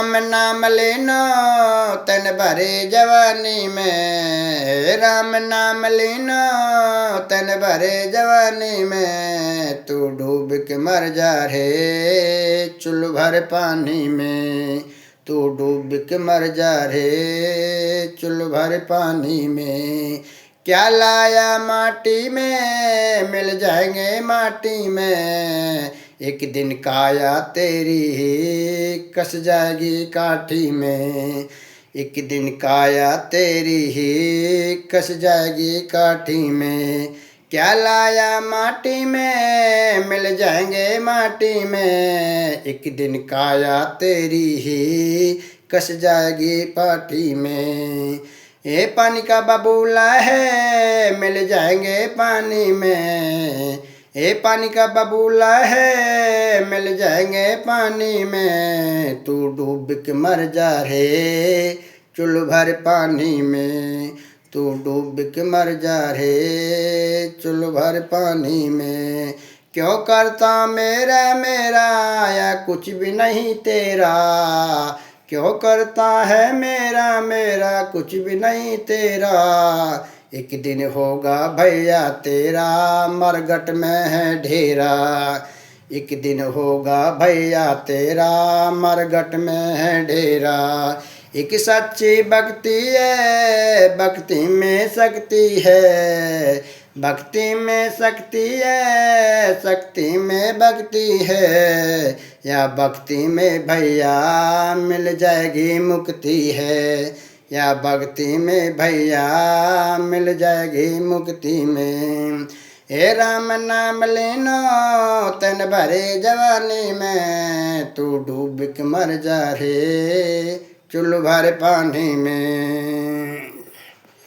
राम नाम लेना तन भरे जवानी में, राम नाम लेना तन भरे जवानी में, तू डूब के मर जा रे चुल्लू भर पानी में, तू डूब के मर जा रे चुल्लू भर पानी में। क्या लाया माटी में मिल जाएंगे माटी में, एक दिन काया तेरी ही कस जाएगी काठी में, एक दिन काया तेरी ही कस जाएगी काठी में। क्या लाया माटी में मिल जाएंगे माटी में, एक दिन काया तेरी ही कस जाएगी पाठी में। ये पानी का बबूला है मिल जाएंगे पानी में, ये पानी का बबूला है मिल जाएंगे पानी में, तू डूब के मर जा रे चुल्लू भर पानी में, तू डूब के मर जा रे चुल्लू भर पानी में। क्यों करता मेरा मेरा या कुछ भी नहीं तेरा, क्यों करता है मेरा मेरा कुछ भी नहीं तेरा, एक दिन होगा भैया तेरा मरघट में है ढेरा, एक दिन होगा भैया तेरा मरघट में है ढेरा। एक सच्ची भक्ति है भक्ति में शक्ति है, भक्ति में शक्ति है शक्ति में भक्ति है, या भक्ति में भैया मिल जाएगी मुक्ति है, या भक्ति में भैया मिल जाएगी मुक्ति में। हे राम नाम लेना तन भरे जवानी में, तू डूब के मर जा रे चुल्लू भर पानी में।